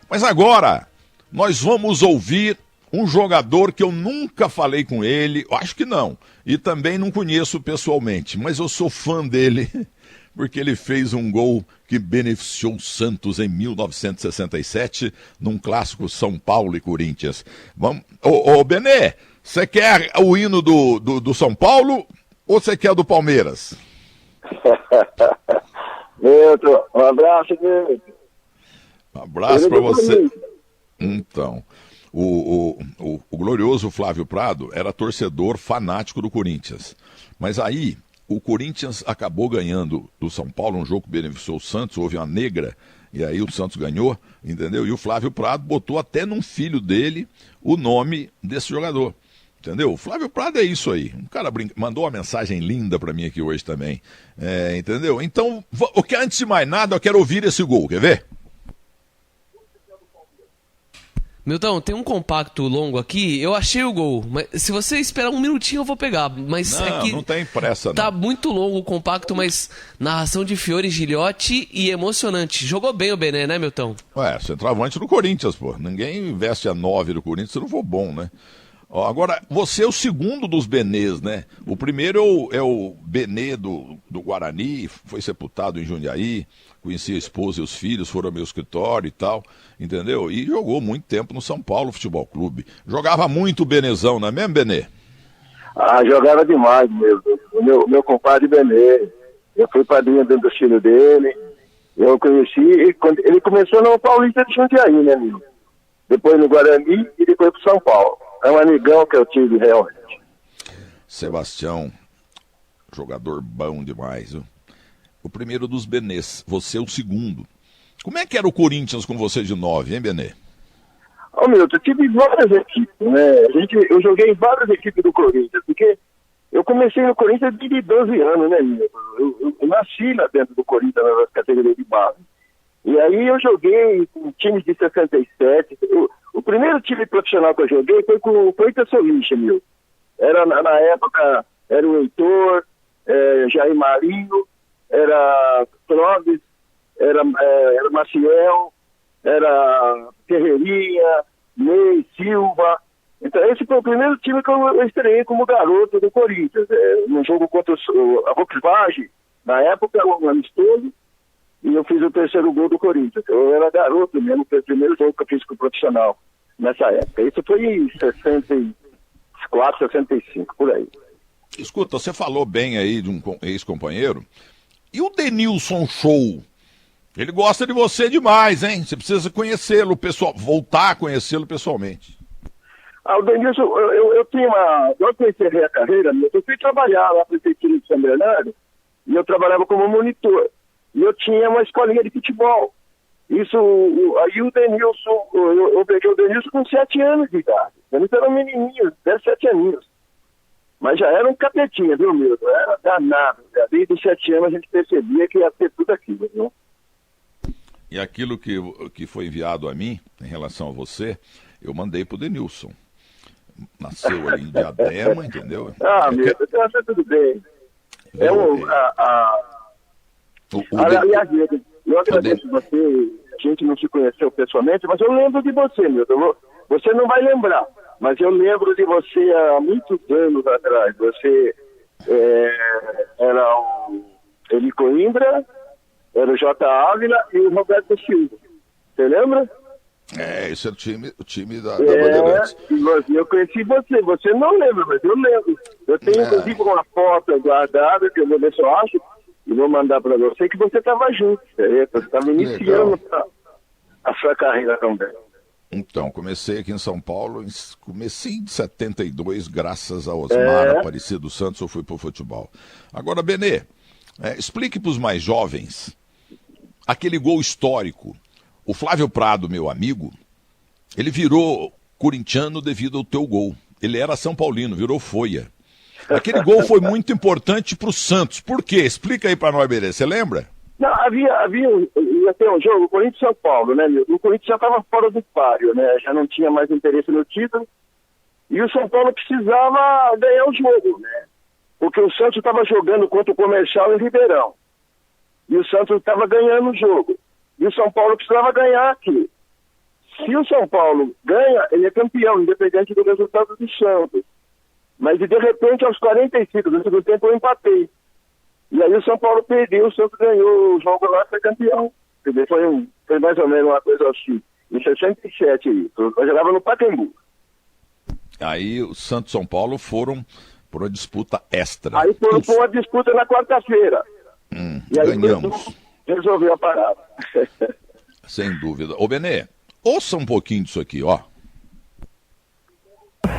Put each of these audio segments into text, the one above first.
Mas agora, nós vamos ouvir um jogador que eu nunca falei com ele, acho que não, e também não conheço pessoalmente, mas eu sou fã dele, porque ele fez um gol que beneficiou o Santos em 1967, num clássico São Paulo e Corinthians. Vamos... Ô Benê, você quer o hino do São Paulo ou você quer do Palmeiras? Milton, um abraço, Milton. Um abraço para você. Então, o glorioso Flávio Prado era torcedor fanático do Corinthians. Mas aí, o Corinthians acabou ganhando do São Paulo, um jogo que beneficiou o Santos, houve uma negra, e aí o Santos ganhou, entendeu? E o Flávio Prado botou até num filho dele o nome desse jogador. Entendeu? O Flávio Prado é isso aí. Um cara mandou uma mensagem linda pra mim aqui hoje também. Entendeu? Então, antes de mais nada, eu quero ouvir esse gol. Quer ver? Milton, tem um compacto longo aqui. Eu achei o gol. Mas se você esperar um minutinho, eu vou pegar. Mas não tem pressa, não. Tá muito longo o compacto, mas narração de Fiore Gilhote e emocionante. Jogou bem o Bené, né, Milton? Centroavante do Corinthians, pô. Ninguém veste a 9 do Corinthians se não for bom, né? Agora, você é o segundo dos Benês, né? O primeiro é o Benê do Guarani, foi sepultado em Jundiaí, conheci a esposa e os filhos, foram ao meu escritório e tal, entendeu? E jogou muito tempo no São Paulo Futebol Clube. Jogava muito o Benezão, não é mesmo, Benê? Jogava demais mesmo. O meu compadre Benê, eu fui padrinho dentro do filho dele, eu conheci, ele começou no Paulista de Jundiaí, né, meu? Depois no Guarani e depois pro São Paulo. É um amigão que eu tive realmente. Sebastião, jogador bom demais, viu? O primeiro dos Benês, você é o segundo. Como é que era o Corinthians com você de 9, hein, Benê? Milton, eu tive várias equipes, né? Eu joguei em várias equipes do Corinthians, porque eu comecei no Corinthians de 12 anos, né, Milton? Eu nasci lá dentro do Corinthians, nas categorias de base. E aí eu joguei com times de 67. O primeiro time profissional que eu joguei foi com o Itaçolixa, meu. Na época, era o Heitor, Jair Marinho, era Clóvis, era Maciel, era Ferreirinha, Ney, Silva. Então esse foi o primeiro time que eu estreiei como garoto do Corinthians. No jogo contra a Volkswagen, na época, um amistoso. E eu fiz o terceiro gol do Corinthians. Eu era garoto mesmo, foi o primeiro jogo que eu fiz com o profissional nessa época. Isso foi em 64, 65, por aí. Escuta, você falou bem aí de um ex-companheiro. E o Denilson Show? Ele gosta de você demais, hein? Você precisa conhecê-lo, voltar a conhecê-lo pessoalmente. O Denilson, eu encerrei a carreira, eu fui trabalhar lá na prefeitura de São Bernardo, e eu trabalhava como monitor. E eu tinha uma escolinha de futebol. Aí o Denilson, eu peguei o Denilson com 7 anos de idade. O Denilson era um menininho, 17 aninhos. Mas já era um capetinha, viu, Milton? Era danado. Desde os 7 anos a gente percebia que ia ter tudo aquilo, viu? E aquilo que foi enviado a mim, em relação a você, eu mandei pro Denilson. Nasceu ali em Diadema, entendeu? Milton, então tudo bem. Aliás, eu agradeço você, a gente não se conheceu pessoalmente, mas eu lembro de você, Milton. Você não vai lembrar, mas eu lembro de você há muitos anos atrás. Você era o Eli Coimbra, era o J. Ávila e o Roberto Silva. Você lembra? Esse é o time da Bandeirantes. Eu conheci você não lembra, mas eu lembro. Eu tenho inclusive uma foto guardada, que eu vou ver se eu acho, e vou mandar para você, que você estava junto. Você estava iniciando a sua carreira também. Então, comecei aqui em São Paulo, comecei em 72, graças a Osmar Aparecido Santos, eu fui pro futebol. Agora, Benê, explique para os mais jovens aquele gol histórico. O Flávio Prado, meu amigo, ele virou corintiano devido ao teu gol. Ele era São Paulino, virou Folha. Aquele gol foi muito importante pro Santos. Por quê? Explica aí pra nós, Benê. Você lembra? Não, ia ter um jogo, Corinthians e São Paulo, né, meu? O Corinthians já estava fora do páreo, né? Já não tinha mais interesse no título. E o São Paulo precisava ganhar o jogo, né? Porque o Santos estava jogando contra o Comercial em Ribeirão. E o Santos estava ganhando o jogo. E o São Paulo precisava ganhar aqui. se o São Paulo ganha, ele é campeão, independente do resultado do Santos. Mas de repente, aos 45 do segundo tempo, eu empatei. E aí o São Paulo perdeu, o Santos ganhou o jogo lá e foi campeão. Quer dizer, foi mais ou menos uma coisa assim. Em 67, eu jogava no Pacaembu. Aí o Santos e São Paulo foram por uma disputa extra. Aí foram por uma disputa na quarta-feira. E aí ganhamos. Resolveu a parada. Sem dúvida. Ô Benê, ouça um pouquinho disso aqui, ó.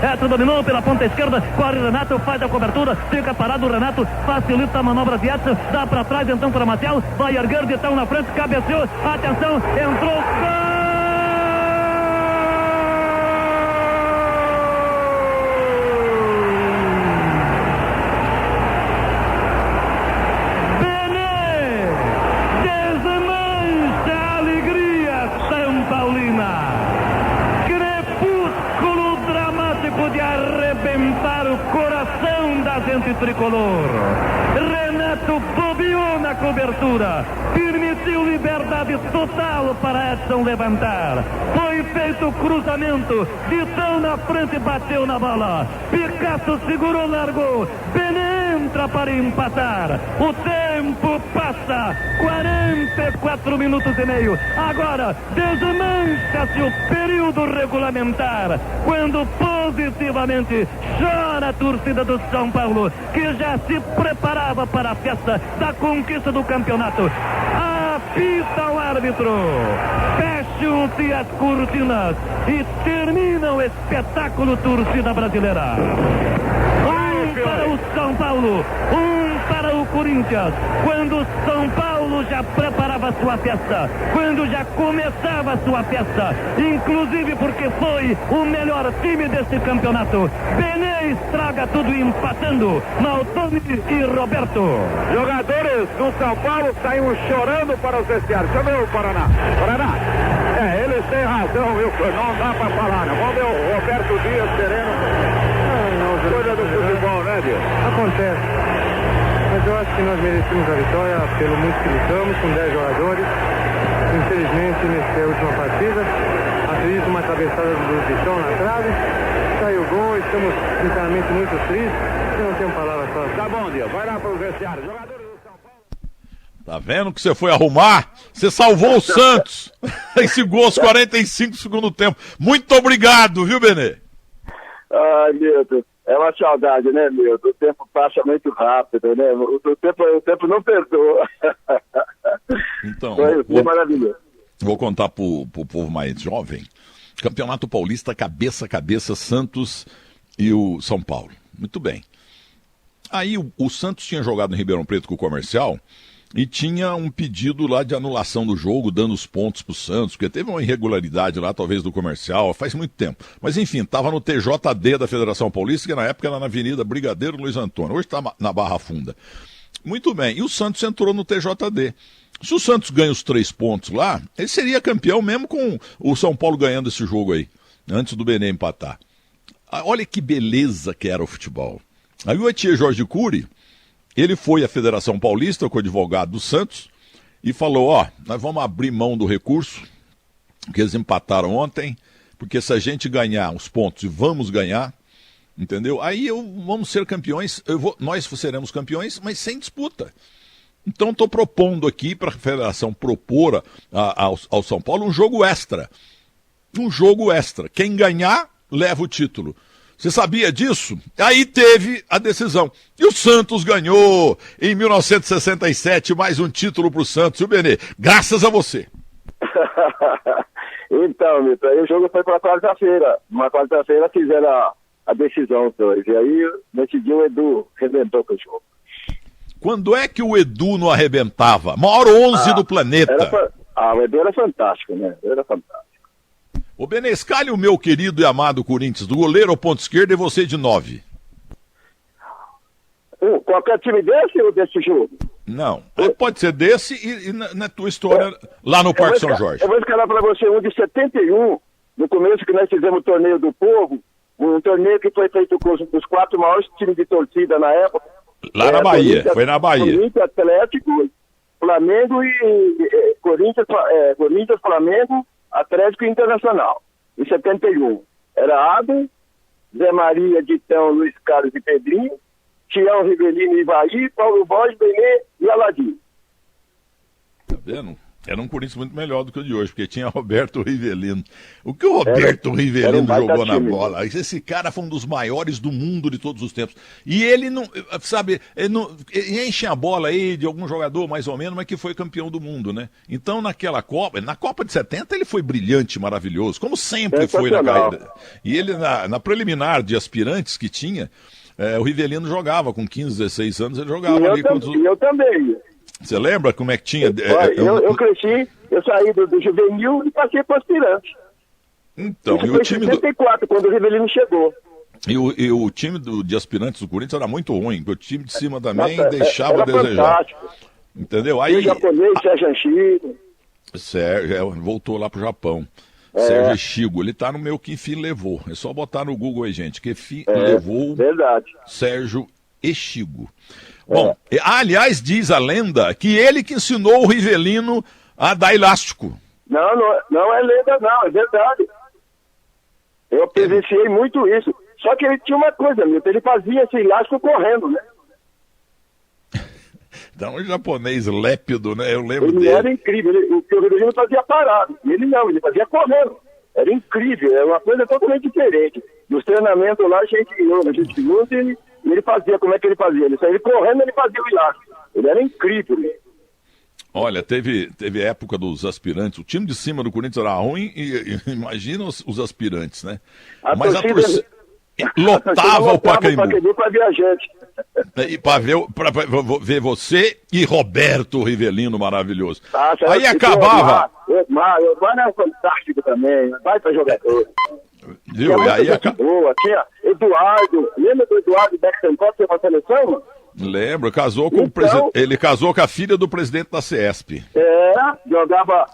Etro dominou pela ponta esquerda, corre o Renato, faz a cobertura, fica parado o Renato, facilita a manobra de Edson, dá pra trás então para Matheus, vai erguer de tão na frente, cabeceou, atenção, entrou, gol! Tricolor. Renato bobeou na cobertura, permitiu liberdade total para Edson levantar. Foi feito o cruzamento, Vitão na frente bateu na bola. Picasso segurou, largou. Bené entra para empatar. O tempo passa, 44 minutos e meio. Agora desmancha-se o período regulamentar, quando positivamente chora a torcida do São Paulo, que já se preparava para a festa da conquista do campeonato. Apita o árbitro, fecham-se as cortinas e termina o espetáculo torcida brasileira. Para o São Paulo, para o Corinthians, quando o São Paulo já preparava sua festa, quando já começava a sua festa, inclusive porque foi o melhor time desse campeonato. Bené estraga tudo empatando, Maltoni e Roberto. Jogadores do São Paulo saíram chorando para os vestiários. Deixa eu ver o Paraná. Eles têm razão, viu? Não dá para falar, não. Vamos ver o Roberto Dias Sereno. Coisa do futebol, né, Dias? Acontece. Mas eu acho que nós merecemos a vitória pelo muito que lutamos, com 10 jogadores. Infelizmente, nessa última partida, acredito uma cabeçada do Vitão na trave. Saiu o gol, estamos sinceramente muito tristes. Eu não tenho palavras para falar. Tá bom, Dias. Vai lá para o vestiário. Jogadores do São Paulo. Tá vendo que você foi arrumar? Você salvou o Santos. Esse gol aos 45 do segundo tempo. Muito obrigado, viu, Benê? Ai, Milton. É uma saudade, né, Milton? O tempo passa muito rápido, né? O tempo não perdoa. Então, foi maravilhoso. Vou contar pro povo mais jovem. Campeonato Paulista, cabeça a cabeça, Santos e o São Paulo. Muito bem. Aí o Santos tinha jogado no Ribeirão Preto com o Comercial e tinha um pedido lá de anulação do jogo, dando os pontos pro Santos, porque teve uma irregularidade lá, talvez, do Comercial, faz muito tempo. Mas, enfim, estava no TJD da Federação Paulista, que na época era na Avenida Brigadeiro Luiz Antônio. Hoje está na Barra Funda. Muito bem. E o Santos entrou no TJD. Se o Santos ganha os 3 pontos lá, ele seria campeão mesmo com o São Paulo ganhando esse jogo aí, antes do Bené empatar. Olha que beleza que era o futebol. Aí o Etier Jorge Cury, ele foi à Federação Paulista com o advogado do Santos e falou, nós vamos abrir mão do recurso, que eles empataram ontem, porque se a gente ganhar os pontos, e vamos ganhar, entendeu? Aí vamos ser campeões, nós seremos campeões, mas sem disputa. Então estou propondo aqui para a Federação propor ao São Paulo um jogo extra. Um jogo extra. Quem ganhar, leva o título. Você sabia disso? Aí teve a decisão. E o Santos ganhou em 1967 mais um título para o Santos, viu, Benê? Graças a você. Então, Milton, aí o jogo foi para quarta-feira. Uma quarta-feira fizeram a decisão, dois. E aí, nesse dia, o Edu arrebentou com o jogo. Quando é que o Edu não arrebentava? Maior 11 do planeta. O Edu era fantástico, né? Era fantástico. Ô Benê, escalhe o meu querido e amado Corinthians, do goleiro ao ponto esquerdo e você de 9. Qualquer time desse ou desse jogo? Não, pode ser desse e na tua história lá no Parque São Jorge. Eu vou escalar para você um de 71, no começo que nós fizemos o Torneio do Povo, um torneio que foi feito com os 4 maiores times de torcida na época. Lá na Bahia, foi na Bahia. Corinthians, Atlético, Flamengo e Corinthians, Flamengo Atlético e Internacional, em 71. Era Abel, Zé Maria, Ditão, Luiz Carlos e Pedrinho, Tião, Rivelino, Ivaí, Paulo Borges, Benê e Aladim. Tá vendo? Era um Corinthians muito melhor do que o de hoje, porque tinha Roberto Rivelino. O que o Roberto Rivelino jogou na bola? Esse cara foi um dos maiores do mundo de todos os tempos. E ele não, sabe, ele enche a bola aí de algum jogador mais ou menos, mas que foi campeão do mundo, né? Então naquela Copa, na Copa de 70 ele foi brilhante, maravilhoso, como sempre foi na carreira. E ele na preliminar de aspirantes que tinha, o Rivelino jogava com 15, 16 anos, ele jogava ali. Eu também. Você lembra como é que tinha? Eu cresci, eu saí do juvenil e passei para o aspirante. Então, isso foi em 74, quando o Rivelino chegou. E o time de aspirantes do Corinthians era muito ruim, porque o time de cima também deixava a desejar. Fantástico. Entendeu? Aí, o japonês, Sérgio Anchigo. Sérgio, voltou lá pro Japão. Sérgio Chigo, ele tá no meu Que Fim Levou. É só botar no Google aí, gente. Que Fim Levou verdade. Sérgio Echigo. Bom, aliás, diz a lenda que ele que ensinou o Rivelino a dar elástico. Não é lenda não, é verdade. Eu presenciei muito isso. Só que ele tinha uma coisa, Milton, ele fazia esse elástico correndo, né? Então, um japonês lépido, né? Eu lembro dele. Ele era incrível, o Rivelino fazia parado. Ele não, ele fazia correndo. Era incrível, era uma coisa totalmente diferente. Nos treinamentos lá, a gente junto e ele fazia, como é que ele fazia? Ele saía correndo, ele fazia o elástico. Ele era incrível. Olha, teve época dos aspirantes, o time de cima do Corinthians era ruim, e imagina os aspirantes, né? Mas a torcida lotava o Pacaembu. Para viajante. E para ver você e Roberto Rivelino maravilhoso. Aí acabava. O Edmar é fantástico também, vai para jogador. Viu? E aí boa. Tinha Eduardo, lembra do Eduardo Beckstencott que foi pra seleção? Lembro, casou com ele casou com a filha do presidente da CESP. Jogava,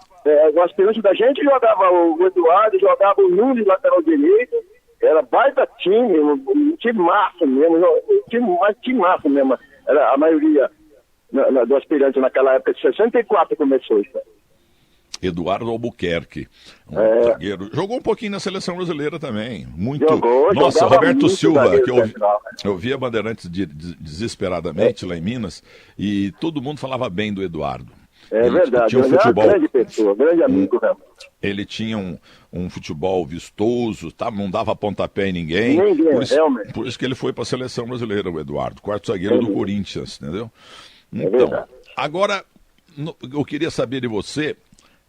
o aspirante da gente jogava o Eduardo, jogava o Nunes, lateral direito, era baita time, um time massa mesmo, time massa mesmo, era a maioria do aspirante naquela época, de 64 começou isso. Eduardo Albuquerque, zagueiro. Jogou um pouquinho na seleção brasileira também. Muito. Nossa, Roberto Silva, que eu via Bandeirantes desesperadamente lá em Minas, e todo mundo falava bem do Eduardo. Verdade, ele tinha futebol, grande pessoa, grande amigo. Ele tinha um futebol vistoso, não dava pontapé em ninguém. Por isso que ele foi para a seleção brasileira, o Eduardo, quarto zagueiro do Corinthians, entendeu? Então, agora, eu queria saber de você,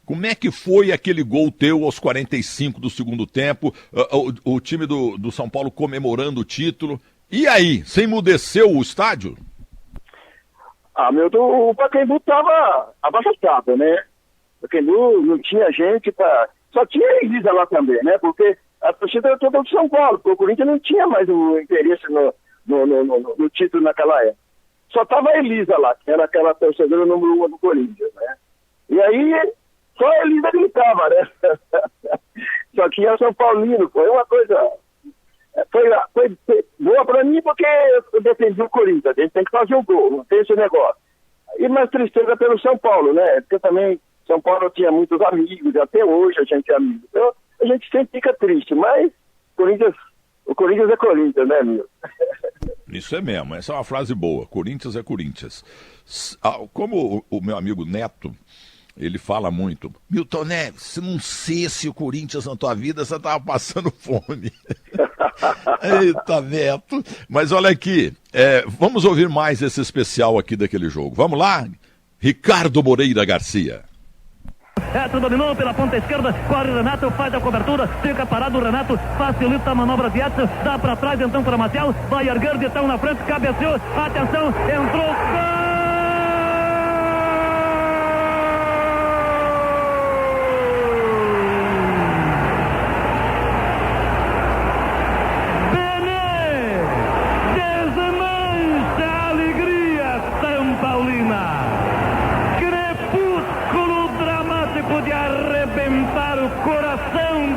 como é que foi aquele gol teu aos 45 do segundo tempo, o time do São Paulo comemorando o título, e aí, você emudeceu o estádio? O Pacaembu estava abaixado, né? O Pacaembu não tinha gente para... Só tinha a Elisa lá também, né? Porque a torcida era toda do São Paulo, porque o Corinthians não tinha mais o interesse no título naquela época. Só estava a Elisa lá, que era aquela torcedora número 1 do Corinthians, né? E aí... Só a Elisa gritava, né? Só que ia São Paulino, foi uma coisa... Foi boa pra mim porque eu defendi o Corinthians, a gente tem que fazer um gol, não tem esse negócio. E mais tristeza pelo São Paulo, né? Porque também São Paulo tinha muitos amigos, até hoje a gente é amigo. Então a gente sempre fica triste, mas o Corinthians é Corinthians, né, meu? Isso é mesmo, essa é uma frase boa, Corinthians é Corinthians. Como o meu amigo Neto, ele fala muito, Milton Neves, se não cesse o Corinthians na tua vida, você tava passando fome. Eita, Neto. Mas olha aqui, vamos ouvir mais esse especial aqui daquele jogo. Vamos lá? Ricardo Moreira Garcia. Edson dominou pela ponta esquerda, corre o Renato, faz a cobertura, fica parado o Renato, facilita a manobra de Edson, dá pra trás então para Marcial, vai erguer de tão na frente, cabeceou, atenção, entrou, gol!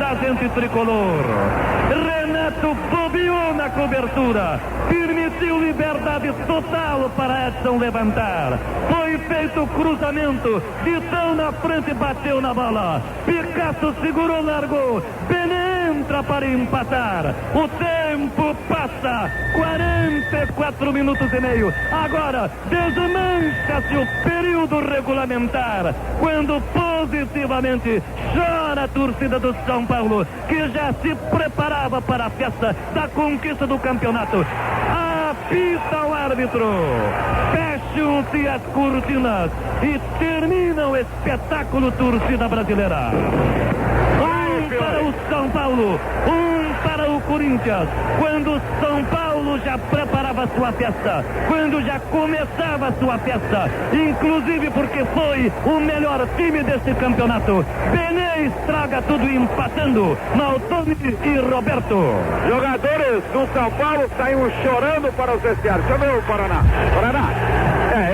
da gente tricolor. Renato bobeou na cobertura, permitiu liberdade total para Edson levantar. Foi feito o cruzamento, Vitão na frente bateu na bola. Picasso segurou, largou. Bené entra para empatar. O tempo passa, 44 minutos e meio. Agora desmancha-se o período regulamentar, quando positivamente chora a torcida do São Paulo, que já se preparava para a festa da conquista do campeonato. Apita o árbitro, fecham-se as cortinas e termina o espetáculo torcida brasileira. Para o São Paulo, para o Corinthians, quando o São Paulo já preparava sua festa, quando já começava sua festa, inclusive porque foi o melhor time desse campeonato. Bené estraga tudo empatando, Maltoni e Roberto. Jogadores do São Paulo saíram chorando para os vestiários. Deixa eu ver o Paraná.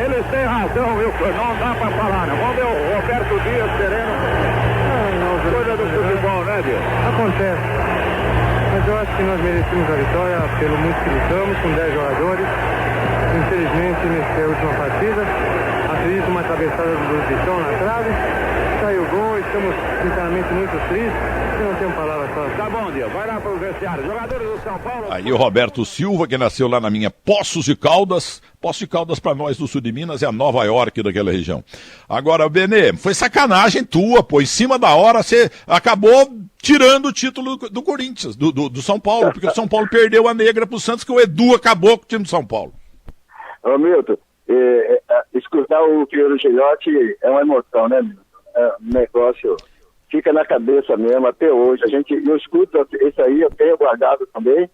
Eles têm razão, não dá para falar, não. Vamos ver o Roberto Dias sereno. Coisa do futebol, né, Dias? Acontece. Mas eu acho que nós merecemos a vitória pelo muito que lutamos, com 10 jogadores. Infelizmente, nessa última partida, acredito uma cabeçada do Vitão na trave. Saiu o gol, estamos sinceramente muito tristes. Eu não tenho palavras para Tá bom, Dias. Vai lá para o vestiário. Jogadores do São Paulo. Aí o Roberto Silva, que nasceu lá na minha Poços de Caldas. Poços de Caldas para nós do sul de Minas é a Nova York daquela região. Agora, Benê, foi sacanagem tua, pô. Em cima da hora você acabou tirando o título do Corinthians, do São Paulo, porque o São Paulo perdeu a negra pro Santos, que o Edu acabou com o time do São Paulo. Ô, Milton, escutar o Piero Gilhote é uma emoção, né, Milton? É um negócio, fica na cabeça mesmo até hoje. Eu escuto esse aí, eu tenho guardado também.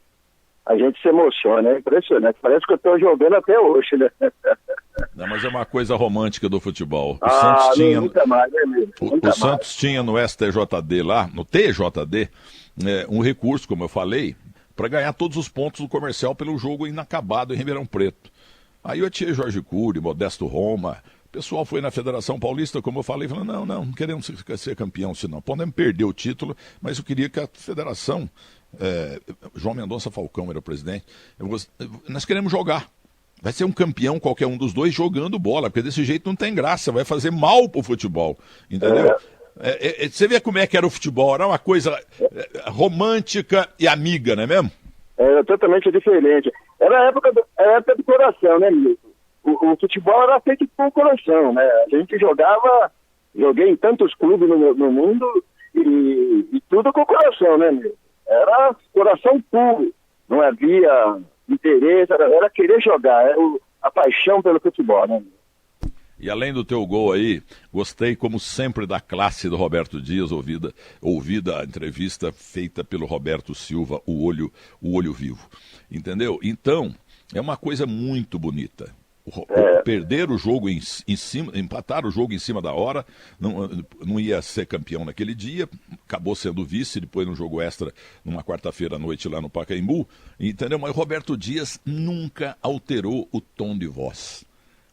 A gente se emociona, é impressionante. Parece que eu estou jogando até hoje, né? Não, mas é uma coisa romântica do futebol. O Santos tinha, nunca mais, né, Milton? o Santos tinha no STJD lá, no TJD, um recurso, como eu falei, para ganhar todos os pontos do comercial pelo jogo inacabado em Ribeirão Preto. Aí eu tinha Jorge Cury, Modesto Roma. O pessoal foi na Federação Paulista, como eu falei, falando, não queremos ser campeão, senão podemos perder o título, mas eu queria que a Federação, João Mendonça Falcão era o presidente, nós queremos jogar. Vai ser um campeão, qualquer um dos dois, jogando bola, porque desse jeito não tem graça, vai fazer mal pro futebol, entendeu? Você vê como é que era o futebol, era uma coisa romântica e amiga, não é mesmo? Era totalmente diferente. Era a época do coração, né, Milton? O futebol era feito com o coração, né? A gente joguei em tantos clubes no mundo e tudo com o coração, né, Milton? Era coração puro, não havia interesse, era querer jogar, era a paixão pelo futebol, né, Milton? E além do teu gol aí, gostei como sempre da classe do Roberto Dias, ouvida a entrevista feita pelo Roberto Silva, o olho vivo, entendeu? Então, é uma coisa muito bonita. Perder o jogo em cima, empatar o jogo em cima da hora, não ia ser campeão naquele dia, acabou sendo vice, depois no jogo extra, numa quarta-feira à noite lá no Pacaembu, entendeu? Mas o Roberto Dias nunca alterou o tom de voz.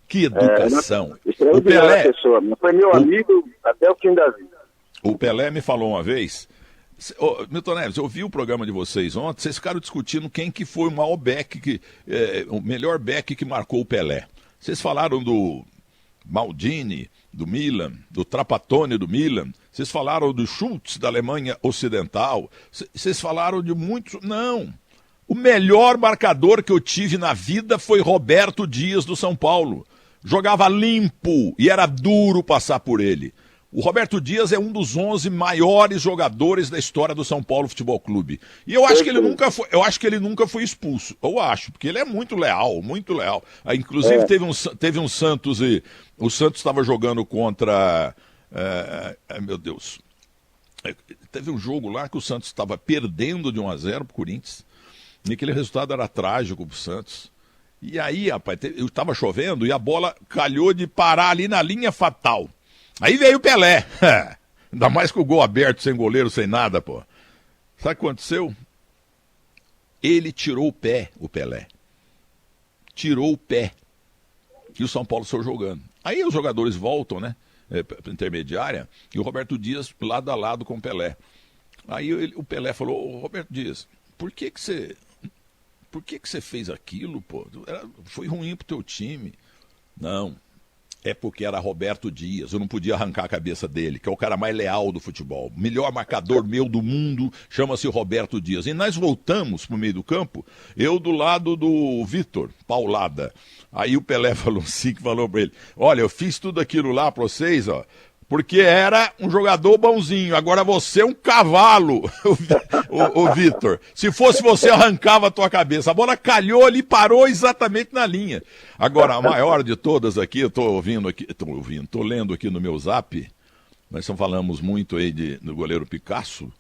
Que educação. O Pelé, pessoa, foi meu amigo até o fim da vida. O Pelé me falou uma vez, Milton Neves, eu vi o programa de vocês ontem, vocês ficaram discutindo quem que foi o maior back, o melhor back que marcou o Pelé. Vocês falaram do Maldini, do Milan, do Trapattoni do Milan, vocês falaram do Schultz, da Alemanha Ocidental, vocês falaram de muitos... Não, o melhor marcador que eu tive na vida foi Roberto Dias do São Paulo. Jogava limpo e era duro passar por ele. O Roberto Dias é um dos 11 maiores jogadores da história do São Paulo Futebol Clube. E eu acho que ele nunca foi expulso. Eu acho, porque ele é muito leal, muito leal. Inclusive teve um Santos e o Santos estava jogando contra... meu Deus. Teve um jogo lá que o Santos estava perdendo de 1-0 pro Corinthians. E aquele resultado era trágico pro Santos. E aí, rapaz, estava chovendo e a bola calhou de parar ali na linha fatal. Aí veio o Pelé. Ainda mais com o gol aberto, sem goleiro, sem nada, pô. Sabe o que aconteceu? Ele tirou o pé, o Pelé. Tirou o pé. E o São Paulo saiu jogando. Aí os jogadores voltam, né? Intermediária. E o Roberto Dias lado a lado com o Pelé. Aí o Pelé falou, Roberto Dias, por que você fez aquilo, pô? Foi ruim pro teu time. Não, é porque era Roberto Dias, eu não podia arrancar a cabeça dele, que é o cara mais leal do futebol. O melhor marcador meu do mundo chama-se Roberto Dias. E nós voltamos pro meio do campo, eu do lado do Vitor, paulada. Aí o Pelé falou assim, que falou pra ele, olha, eu fiz tudo aquilo lá pra vocês, ó, porque era um jogador bonzinho, agora você é um cavalo, o Vitor. Se fosse você, arrancava a tua cabeça. A bola calhou ali, parou exatamente na linha. Agora, a maior de todas aqui, eu tô lendo aqui no meu zap, nós falamos muito aí do goleiro Picasso,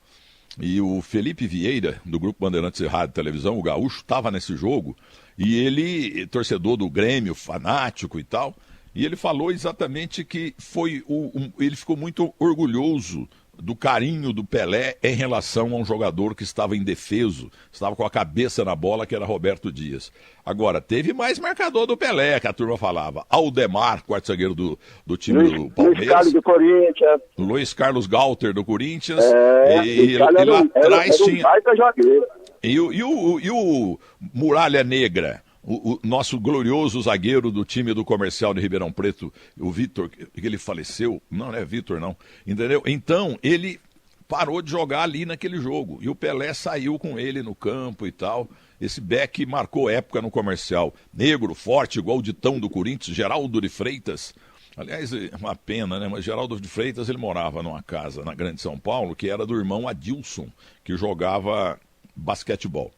e o Felipe Vieira, do Grupo Bandeirantes de Rádio e Televisão, o Gaúcho, estava nesse jogo, e ele, torcedor do Grêmio, fanático e tal, e ele falou exatamente que ele ficou muito orgulhoso do carinho do Pelé em relação a um jogador que estava indefeso, estava com a cabeça na bola, que era Roberto Dias. Agora, teve mais marcador do Pelé, que a turma falava. Aldemar, quarto zagueiro do time do Palmeiras. Luiz Carlos do Corinthians. Luiz Carlos Galter do Corinthians. E lá atrás tinha... E o Muralha Negra, o nosso glorioso zagueiro do time do Comercial de Ribeirão Preto, o Vitor, que ele faleceu, não é Vitor não, entendeu? Então, ele parou de jogar ali naquele jogo, e o Pelé saiu com ele no campo e tal. Esse Beck marcou época no Comercial, negro, forte, igual o Ditão do Corinthians, Geraldo de Freitas. Aliás, é uma pena, né? Mas Geraldo de Freitas, ele morava numa casa na Grande São Paulo, que era do irmão Adilson, que jogava basquetebol.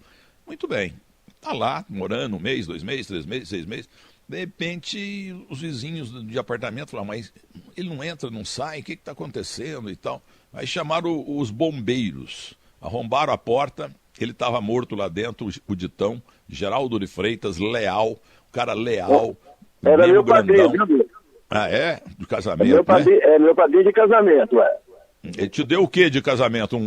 Muito bem. Tá lá, morando 1 mês, 2 meses, 3 meses, 6 meses. De repente, os vizinhos de apartamento falaram, mas ele não entra, não sai, o que está acontecendo e tal. Aí chamaram os bombeiros, arrombaram a porta, ele estava morto lá dentro, o Ditão, Geraldo de Freitas, leal, o cara leal. Era meu padrinho, viu? Ah, é? De casamento, né? É meu padrinho de casamento, é. Ele te deu o que de casamento?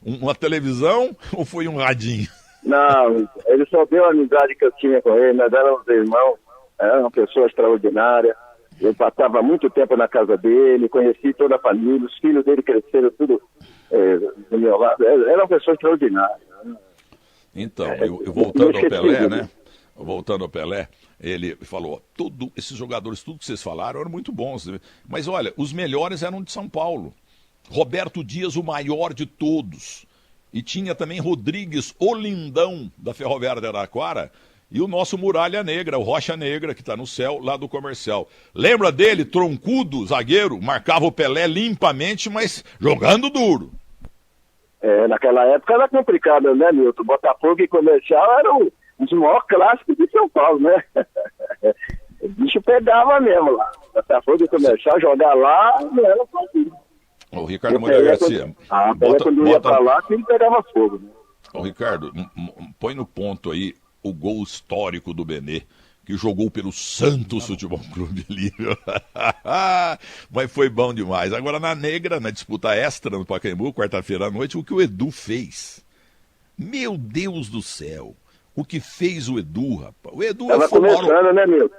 Uma televisão ou foi um radinho? Não, ele só deu a amizade que eu tinha com ele, nós éramos irmãos, era uma pessoa extraordinária. Eu passava muito tempo na casa dele, conheci toda a família, os filhos dele cresceram tudo do meu lado. Era uma pessoa extraordinária. Então, eu voltando ao Pelé, né? Voltando ao Pelé, ele falou, esses jogadores, tudo que vocês falaram, eram muito bons. Mas olha, os melhores eram de São Paulo. Roberto Dias, o maior de todos. E tinha também Rodrigues, o lindão da Ferroviária de Araraquara, e o nosso Muralha Negra, o Rocha Negra, que está no céu, lá do Comercial. Lembra dele, troncudo, zagueiro, marcava o Pelé limpamente, mas jogando duro. Naquela época era complicado, né, Milton? Botafogo e Comercial eram os maiores clássicos de São Paulo, né? O bicho pegava mesmo lá. Botafogo e Comercial, jogar lá, não era fácil. O Ricardo Moreira Garcia. Quando ia pra lá, que ele pegava fogo, né? Ô, Ricardo, põe no ponto aí o gol histórico do Benê, que jogou pelo Santos Futebol Clube ali. Mas foi bom demais. Agora, na Negra, na disputa extra no Pacaembu, quarta-feira à noite, o que o Edu fez. Meu Deus do céu. O que fez o Edu, rapaz. O Edu tava começando, né, meu?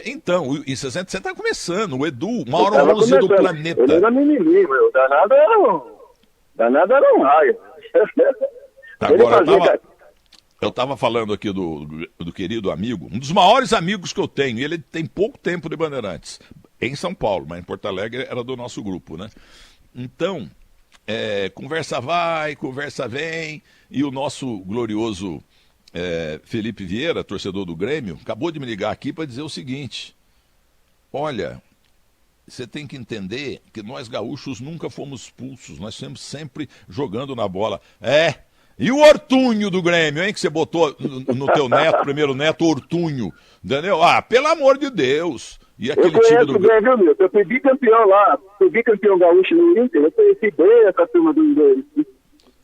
Então, em 60 você tá começando. O Edu, o maior 11 do planeta. Ele era menininho, meu. Danado era um raio. Agora, eu tava falando aqui do querido amigo, um dos maiores amigos que eu tenho, e ele tem pouco tempo de Bandeirantes, em São Paulo, mas em Porto Alegre era do nosso grupo, né? Então, conversa vai, conversa vem, e o nosso glorioso Felipe Vieira, torcedor do Grêmio, acabou de me ligar aqui para dizer o seguinte: olha, você tem que entender que nós gaúchos nunca fomos expulsos, nós estamos sempre jogando na bola. E o Ortunho do Grêmio, hein, que você botou no teu neto, primeiro neto, Ortunho, entendeu? Pelo amor de Deus. E aquele time do Grêmio, meu, eu fui bicampeão lá, fui bicampeão gaúcho no Inter, eu conheci bem essa turma do Grêmio.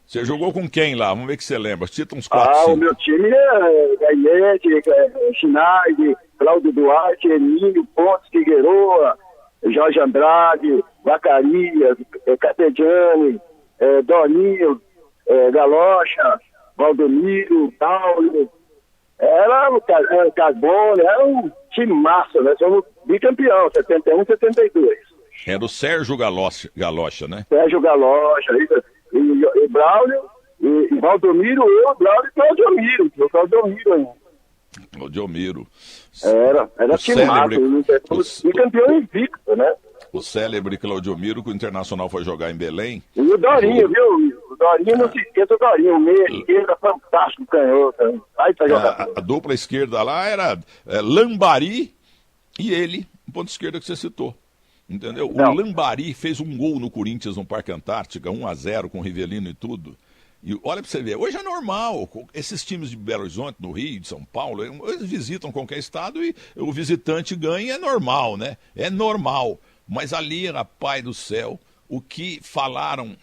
Você jogou com quem lá? Vamos ver que você lembra. Cita uns 4, 5. O meu time é Gainete, Schneider, Cláudio Duarte, Emílio, Pontes, Figueroa, Jorge Andrade, Zacarias, Catediani, Doninho, Galocha, Valdemiro, Paulo. Era o Carbone, era um time massa, né? Somos bicampeão, 71, 72. Era o Sérgio Galocha, né? Sérgio Galocha, isso. e Braulio, e Valdomiro, eu, Braulio e Claudiomiro. O Claudiomiro ainda. Claudiomiro. Era timado, e campeão invicto, né? O célebre Claudiomiro, que o Internacional foi jogar em Belém. E o Dorinho, viu? O Dorinho, não se esqueça do Dorinho, o meia esquerda fantástico, canhoto. Aí tá jogando. A dupla esquerda lá era Lambari e ele, o ponto esquerda que você citou. Entendeu? Não. O Lambari fez um gol no Corinthians no Parque Antártica, 1-0 com o Rivelino e tudo. E olha pra você ver, hoje é normal, esses times de Belo Horizonte, no Rio, de São Paulo, eles visitam qualquer estado e o visitante ganha, é normal, né? É normal. Mas ali, rapaz do céu, o que falaram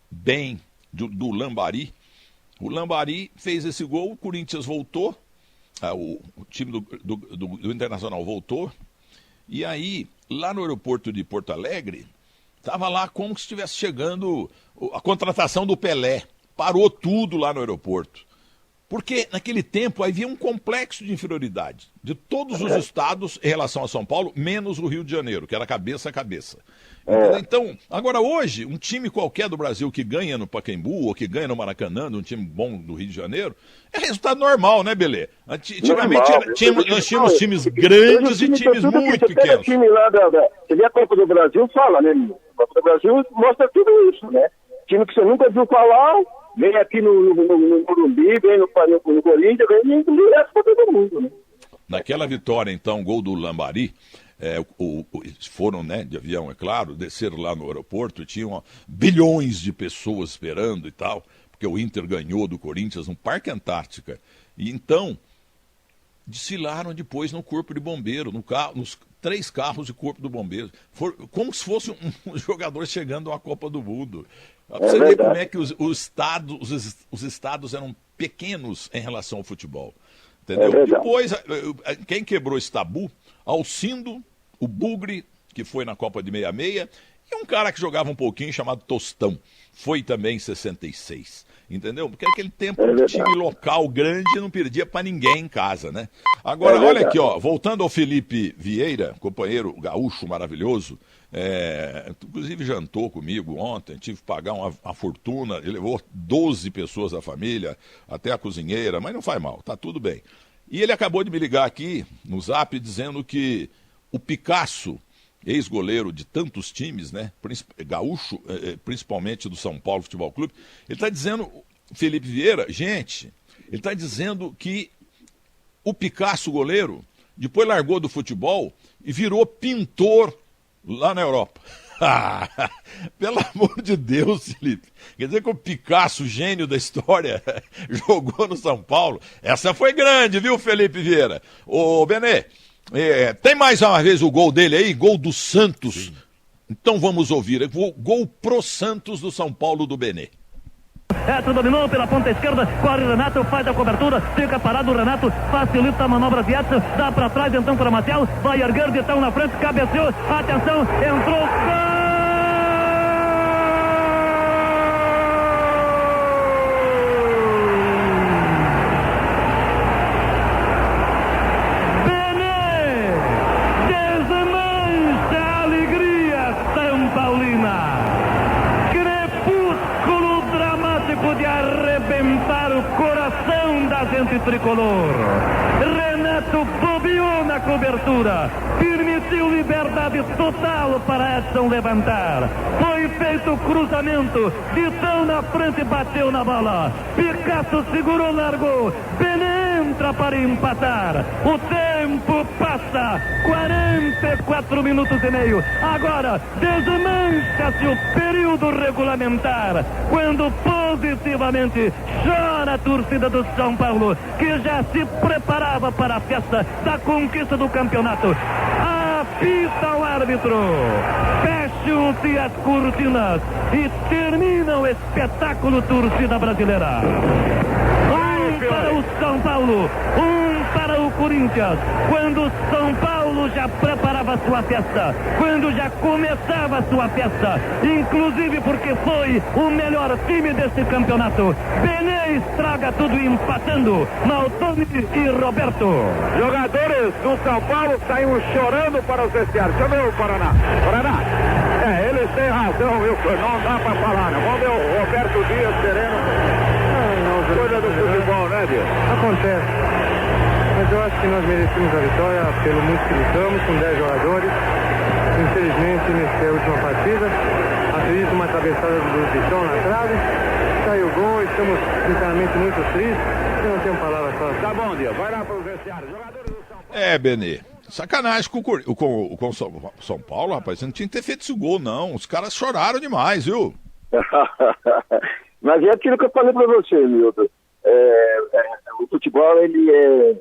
bem do Lambari, o Lambari fez esse gol, o Corinthians voltou, o time do Internacional voltou, e aí, lá no aeroporto de Porto Alegre, estava lá como se estivesse chegando a contratação do Pelé. Parou tudo lá no aeroporto. Porque naquele tempo havia um complexo de inferioridade de todos os estados em relação a São Paulo, menos o Rio de Janeiro, que era cabeça a cabeça. Então, agora hoje, um time qualquer do Brasil que ganha no Pacaembu ou que ganha no Maracanã, um time bom do Rio de Janeiro, é resultado normal, né, Belê? Antigamente nós tínhamos times grandes e times muito pequenos. Time lá você vê a Copa do Brasil, fala, né? A Copa do Brasil mostra tudo isso, né? Time que você nunca viu falar, vem aqui no Morumbi, vem no Corinthians, vem direto para todo mundo, né? Naquela vitória, então, gol do Lambari, foram, né, de avião, é claro, desceram lá no aeroporto, tinham bilhões de pessoas esperando e tal, porque o Inter ganhou do Corinthians no Parque Antártica. E então, desfilaram depois no Corpo de Bombeiro, nos 3 carros de Corpo do Bombeiro. Como se fosse um jogador chegando a uma Copa do Mundo. Pra você ver como é que os estados eram pequenos em relação ao futebol. Entendeu? Depois, quem quebrou esse tabu? Alcindo, o Bugre, que foi na Copa de 66, e um cara que jogava um pouquinho chamado Tostão. Foi também em 66. Entendeu? Porque naquele tempo um time local grande não perdia pra ninguém em casa, né? Agora, olha aqui, ó, voltando ao Felipe Vieira, companheiro gaúcho maravilhoso, inclusive jantou comigo ontem, tive que pagar uma fortuna, ele levou 12 pessoas da família, até a cozinheira, mas não faz mal, tá tudo bem. E ele acabou de me ligar aqui no Zap dizendo que o Picasso, ex-goleiro de tantos times, né, gaúcho, principalmente do São Paulo Futebol Clube, ele está dizendo, Felipe Vieira, gente, ele está dizendo que o Picasso, goleiro, depois largou do futebol e virou pintor lá na Europa. Pelo amor de Deus, Felipe. Quer dizer que o Picasso, gênio da história, jogou no São Paulo. Essa foi grande, viu, Felipe Vieira? Ô, Benê, tem mais uma vez o gol dele aí, gol do Santos. Sim. Então vamos ouvir. Gol pro Santos do São Paulo do Benê. Dominou pela ponta esquerda, corre Renato, faz a cobertura, fica parado o Renato, facilita a manobra de Edson, dá pra trás então para Matheus, vai erguer de tão na frente, cabeceou, atenção, entrou, gol! Tricolor. Renato bobeou na cobertura, permitiu liberdade total para Edson levantar. Foi feito o cruzamento, Vitão na frente bateu na bola. Picasso segurou, largou. Benê entra para empatar. O tempo passa, 44 minutos e meio. Agora desmancha-se o período regulamentar, quando positivamente chora a torcida do São Paulo, que já se preparava para a festa da conquista do campeonato. Apita o árbitro, fecham-se as cortinas e termina o espetáculo torcida brasileira. Para o São Paulo, para o Corinthians, quando o São Paulo já preparava sua festa, quando já começava sua festa, inclusive porque foi o melhor time deste campeonato. Benê estraga tudo empatando, Maltoni e Roberto. Jogadores do São Paulo saíram chorando para os vestiários. Deixa eu ver o Paraná. Paraná. Eles eles têm razão, Wilson, não dá pra falar, não. Vamos ver o Roberto Dias, Sereno. Coisa do futebol, né, Dias? Acontece. Mas eu acho que nós merecemos a vitória pelo muito que lutamos, com 10 jogadores. Infelizmente, nessa última partida, acredito uma cabeçada do Vitão na trave. Saiu o gol, estamos sinceramente muito tristes. Eu não tenho palavras para falar. Tá bom, Dias, vai lá pro vestiário. Jogadores do São Paulo. Benê. Sacanagem com São Paulo, rapaz. Você não tinha que ter feito esse gol, não. Os caras choraram demais, viu? Mas é aquilo que eu falei pra você, Milton. O futebol, ele é...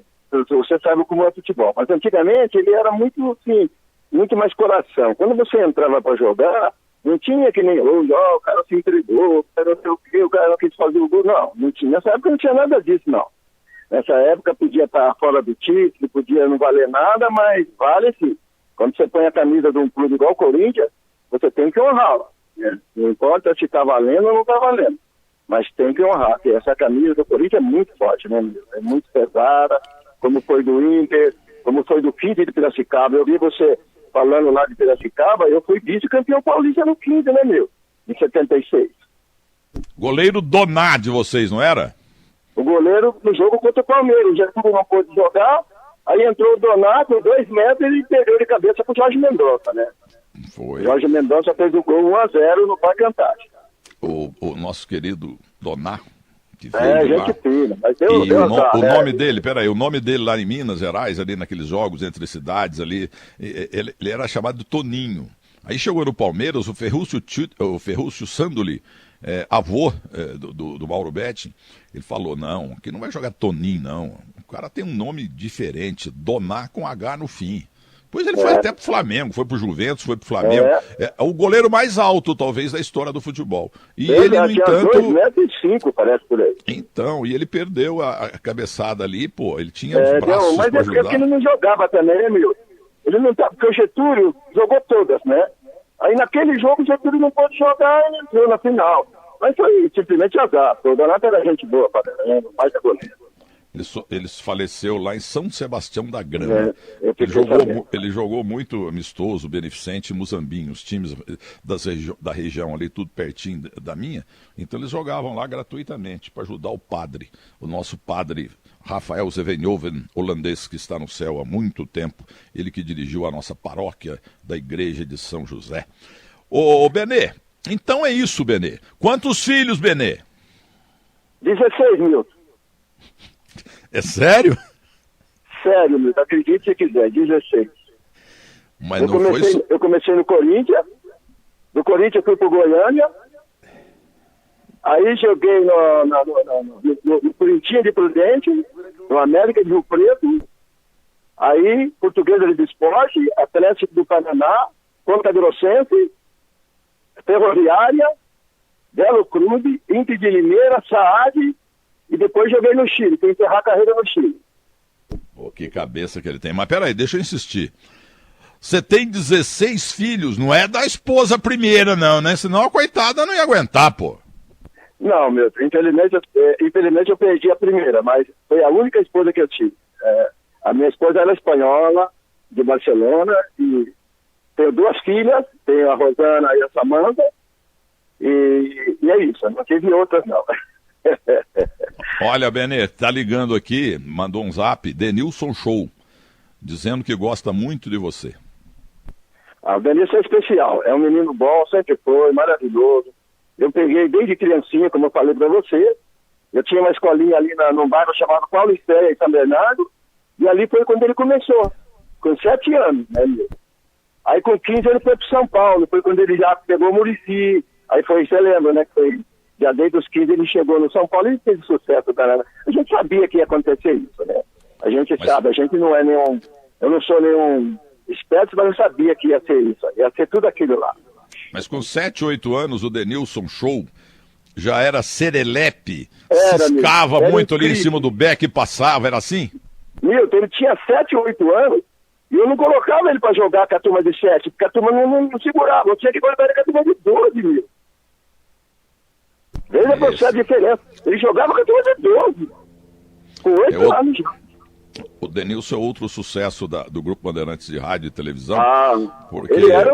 Você sabe como é o futebol. Mas antigamente ele era muito, assim, muito mais coração. Quando você entrava pra jogar, não tinha que nem hoje, o cara se entregou, o cara não sei o quê, o cara não quis fazer o gol. Não tinha. Nessa época não tinha nada disso, não. Nessa época podia estar fora do título, podia não valer nada, mas vale sim. Quando você põe a camisa de um clube igual o Corinthians, você tem que honrá-la. Né? Não importa se está valendo ou não está valendo. Mas tem que honrar, porque essa camisa do Corinthians é muito forte, né, meu? É muito pesada, como foi do Inter, como foi do 15 de Piracicaba. Eu vi você falando lá de Piracicaba, eu fui vice-campeão paulista no 15, né, meu? Em 76. Goleiro Doná de vocês, não era? O goleiro no jogo contra o Palmeiras, já não pôde jogar, aí entrou o Donato, com 2 metros, e perdeu de cabeça pro Jorge Mendonça, né? Foi. Jorge Mendonça fez o gol 1-0 no Parque Antártico. O nosso querido Doná, que veio de lá. Gente fina, mas deu o nome dele, peraí, o nome dele lá em Minas Gerais, ali naqueles jogos entre cidades ali, ele era chamado de Toninho. Aí chegou no Palmeiras, o Ferrúcio Sandoli, avô do Mauro Betti, ele falou, não, que não vai jogar Toninho, não. O cara tem um nome diferente, Doná com H no fim. Depois ele foi até pro Flamengo, foi pro Juventus, foi pro Flamengo. É o goleiro mais alto, talvez, da história do futebol. E ele, no entanto... 2,5 metros, parece, por aí. Então, e ele perdeu a cabeçada ali, pô, ele tinha os braços mas pra é ajudar. porque ele não jogava também, meu. Ele não tá, porque o Getúlio jogou todas, né? Aí naquele jogo o Getúlio não pôde jogar e entrou na final. Mas foi simplesmente azar. O Donato era gente boa pra caramba, mais da goleiro. Ele faleceu lá em São Sebastião da Grama. Ele jogou muito amistoso, beneficente, em Muzambinho, os times da região ali, tudo pertinho da minha. Então eles jogavam lá gratuitamente para ajudar o padre, o nosso padre Rafael Zevenhoven, holandês, que está no céu há muito tempo, ele que dirigiu a nossa paróquia da Igreja de São José. Ô Benê, então é isso, Benê. Quantos filhos, Benê? 16 mil. É sério? Sério, meu, acredite se quiser, 16. Mas não foi só... Eu comecei no Corinthians, do Corinthians fui pro Goiânia, aí joguei no Corinthians de Prudente, no América de Rio Preto, aí Portuguesa de Esporte, Atlético do Paraná, Ponta Grossense, Ferroviária, Belo Cruz, Inter de Limeira, Saad, e depois joguei no Chile, para encerrar a carreira no Chile. Pô, que cabeça que ele tem. Mas peraí, deixa eu insistir. Você tem 16 filhos, não é da esposa primeira, não, né? Senão a coitada não ia aguentar, pô. Não, meu, infelizmente eu perdi a primeira, mas foi a única esposa que eu tive. A minha esposa era espanhola, de Barcelona, e tenho 2 filhas, tenho a Rosana e a Samanta, e é isso, eu não tive outras não. Olha, Benê, tá ligando aqui, mandou um zap, Denilson Show, dizendo que gosta muito de você. O Denilson é especial, é um menino bom, sempre foi, maravilhoso. Eu peguei desde criancinha, como eu falei para você, eu tinha uma escolinha ali num bairro chamado Paulo Estréia, em São Bernardo, e ali foi quando ele começou, com 7 anos, né, meu? Aí com 15 ele foi para São Paulo, foi quando ele já pegou o Muricy, aí foi, você lembra, né, que foi... Já desde os 15 ele chegou no São Paulo e fez sucesso, cara. A gente sabia que ia acontecer isso, né? A gente sabe, a gente não é nenhum... Eu não sou nenhum esperto, mas eu sabia que ia ser isso. Ia ser tudo aquilo lá. Mas com 7, 8 anos o Denilson Show já era serelepe, era, ciscava era muito incrível. ali em cima do beck e passava, era assim? Milton, ele tinha 7, 8 anos e eu não colocava ele pra jogar com a turma de 7, porque a turma não segurava. Eu tinha que colocar ele com a turma de 12, mil. Veja pra você a diferença. Ele jogava com a turma de 12. Com 8 anos já. O Denilson é outro sucesso do Grupo Bandeirantes de Rádio e Televisão. Porque ele era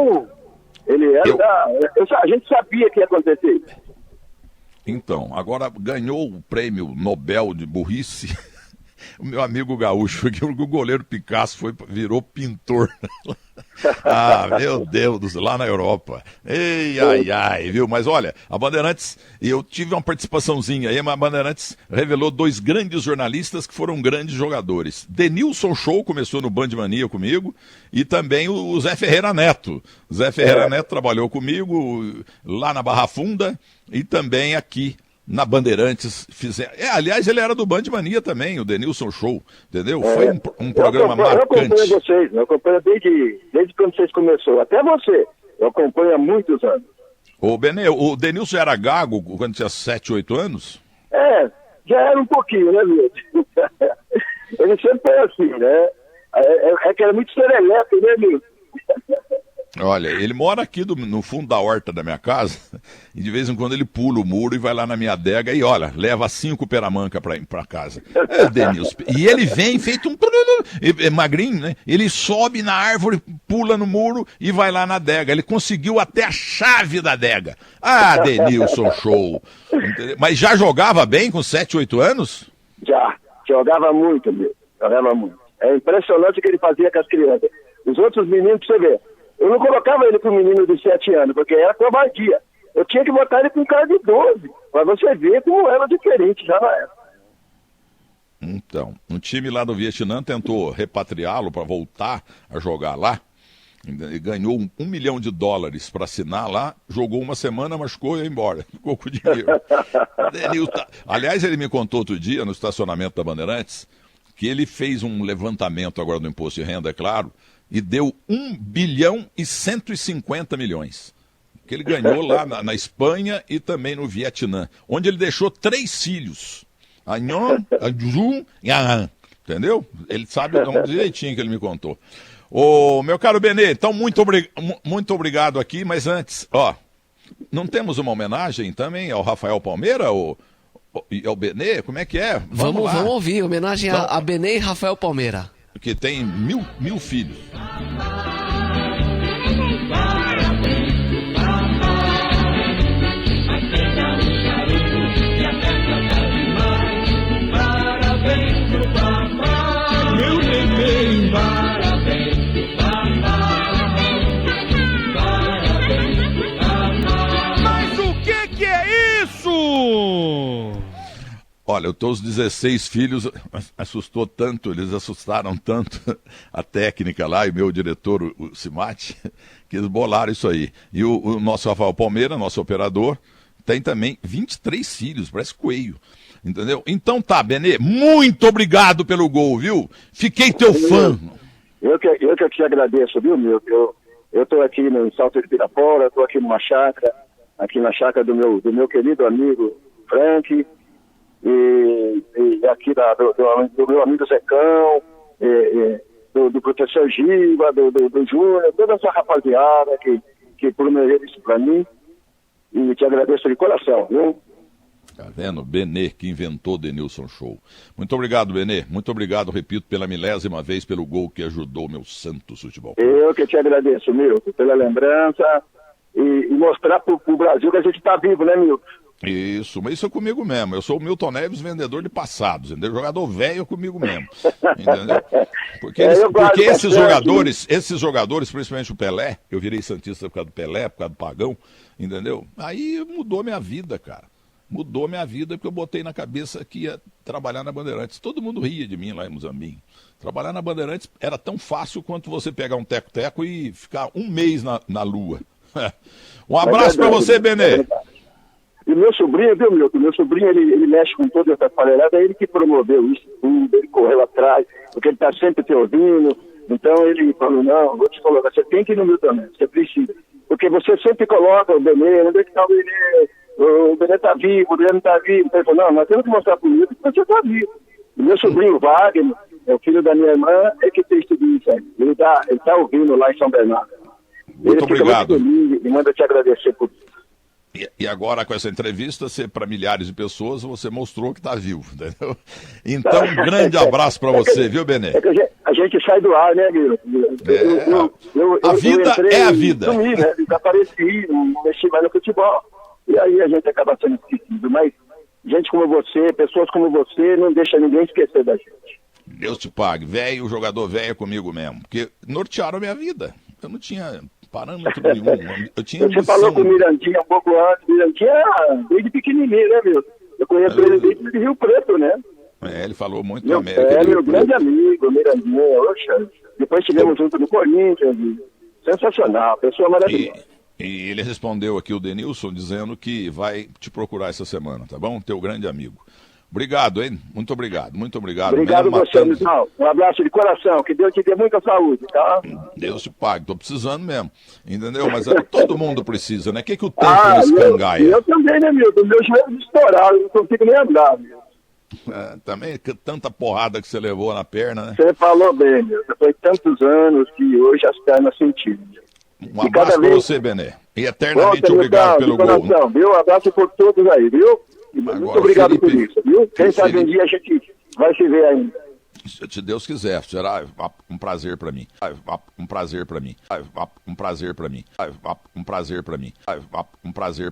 Ele era a gente sabia que ia acontecer isso. Então, agora ganhou o prêmio Nobel de burrice o meu amigo gaúcho, que o goleiro Picasso virou pintor. Ah, meu Deus do céu, lá na Europa. Ei, ai, viu? Mas olha, a Bandeirantes, eu tive uma participaçãozinha aí, mas a Bandeirantes revelou 2 grandes jornalistas que foram grandes jogadores. Denilson Show começou no Band Mania comigo, e também o Zé Ferreira Neto. O Zé Ferreira Neto trabalhou comigo lá na Barra Funda e também aqui na Bandeirantes. Aliás, ele era do Band Mania também, o Denilson Show, entendeu? Foi um programa marcante. Eu acompanho vocês, eu acompanho desde quando vocês começaram, até você, eu acompanho há muitos anos. Ô, Benê, o Denilson era gago quando tinha 7, 8 anos? Já era um pouquinho, né, meu? Ele sempre foi assim, né? É que era muito serelepe, né, meu? Olha, ele mora aqui no fundo da horta da minha casa, e de vez em quando ele pula o muro e vai lá na minha adega e, olha, leva 5 peramanca pra casa. Denilson. E ele vem feito magrinho, né? Ele sobe na árvore, pula no muro e vai lá na adega. Ele conseguiu até a chave da adega. Ah, Denilson Show. Entendeu? Mas já jogava bem com 7, 8 anos? Já. Jogava muito, meu. Jogava muito. É impressionante o que ele fazia com as crianças. Os outros meninos, pra você ver, eu não colocava ele com um menino de 7 anos, porque era covardia. Eu tinha que botar ele com um cara de 12, pra você ver como era diferente já na época. Então, um time lá do Vietnã tentou repatriá-lo para voltar a jogar lá. E ganhou $1 milhão para assinar lá, jogou uma semana, machucou e ia embora. Ficou com o dinheiro. Aliás, ele me contou outro dia, no estacionamento da Bandeirantes, que ele fez um levantamento agora do imposto de renda, é claro, e deu 1 bilhão e 150 milhões. Que ele ganhou lá na Espanha e também no Vietnã, onde ele deixou 3 filhos. Entendeu? Ele sabe o nome direitinho que ele me contou. Ô, meu caro Benê, então muito obrigado aqui, mas antes, não temos uma homenagem também ao Rafael Palmeira e ao Benê? Como é que é? Vamos ouvir, homenagem a Benê e Rafael Palmeira. Que tem mil filhos. Olha, os teus 16 filhos assustou tanto, eles assustaram tanto a técnica lá e o meu diretor, o Cimate, que eles bolaram isso aí. E o nosso Rafael Palmeira, nosso operador, tem também 23 filhos, parece coelho, entendeu? Então tá, Benê, muito obrigado pelo gol, viu? Fiquei teu fã. Eu que te agradeço, viu, meu? Eu tô aqui no Salto de Pirapora, tô aqui numa chácara, aqui na chácara do meu querido amigo Frank, e aqui do meu amigo Zecão, do professor Giva, do Júnior, toda essa rapaziada que promoveu isso pra mim, e te agradeço de coração, viu? Tá vendo? Benê, que inventou Denilson Show. Muito obrigado, Benê. Muito obrigado, repito, pela 1000ª vez, pelo gol que ajudou meu Santos Futebol. Eu que te agradeço, Milton, pela lembrança e mostrar pro Brasil que a gente tá vivo, né, Milton? Isso, mas isso é comigo mesmo. Eu sou o Milton Neves, vendedor de passados, entendeu? Jogador velho comigo mesmo, entendeu? Porque esses jogadores, principalmente o Pelé, eu virei santista por causa do Pelé, por causa do Pagão, entendeu? Aí mudou minha vida, cara. Mudou minha vida porque eu botei na cabeça que ia trabalhar na Bandeirantes. Todo mundo ria de mim lá em Moçambique. Trabalhar na Bandeirantes era tão fácil quanto você pegar um teco-teco e ficar 1 mês na lua. Um abraço pra você, Benê. E o meu sobrinho, viu, Milton? Meu sobrinho, ele mexe com toda essa farelada, é ele que promoveu isso tudo, ele correu atrás, porque ele tá sempre te ouvindo. Então ele falou, não, vou te colocar, você tem que ir no Milton Neves, você precisa. Porque você sempre coloca o Benê, onde é que tá o Benê? O Benê tá vivo, o Benê não tá vivo. Então ele falou, não, nós temos que mostrar pro Milton que você tá vivo. E meu sobrinho, Wagner, é o filho da minha irmã, é que fez tudo isso aí. Ele tá ouvindo lá em São Bernardo. Muito obrigado. Muito feliz e manda te agradecer por isso. E agora, com essa entrevista, para milhares de pessoas, você mostrou que está vivo, entendeu? Então, um grande abraço para você, viu, Benê? A gente sai do ar, né, Guilherme? A vida é a vida. Sumi, né? Desapareci, não mexi mais no futebol. E aí a gente acaba sendo esquecido. Mas gente como você, pessoas como você, não deixa ninguém esquecer da gente. Deus te pague. Velho, o jogador velho é comigo mesmo. Porque nortearam a minha vida. Eu não tinha parâmetro nenhum. Eu tinha Você falou com o Mirandinha um pouco antes. Mirandinha desde pequenininho, né, meu? Eu conheço ele desde Rio Preto, né? Ele falou muito da América. Meu grande amigo, Mirandinha. Oxa, depois estivemos juntos no Corinthians. Sensacional, pessoa maravilhosa. E ele respondeu aqui, o Denilson, dizendo que vai te procurar essa semana, tá bom? Teu grande amigo. Obrigado, hein? Muito obrigado, muito obrigado. Obrigado a você, Milton. Um abraço de coração, que Deus te dê muita saúde, tá? Deus te pague, tô precisando mesmo, entendeu? Mas todo mundo precisa, né? O que o tempo escangaia? Eu também, né, Milton? Meu joelho estourado, não consigo nem andar, Milton. Também, tanta porrada que você levou na perna, né? Você falou bem, Milton. Foi tantos anos que hoje as pernas sentiram. Um abraço pra você, Benê. E eternamente obrigado pelo gol. Viu? Um abraço por todos aí, viu? Muito obrigado por isso, viu? Quem sabe um dia a gente vai se ver ainda. Se Deus quiser, será um prazer para mim. Um prazer para mim. Um prazer para mim. Um prazer para mim. Um prazer para mim.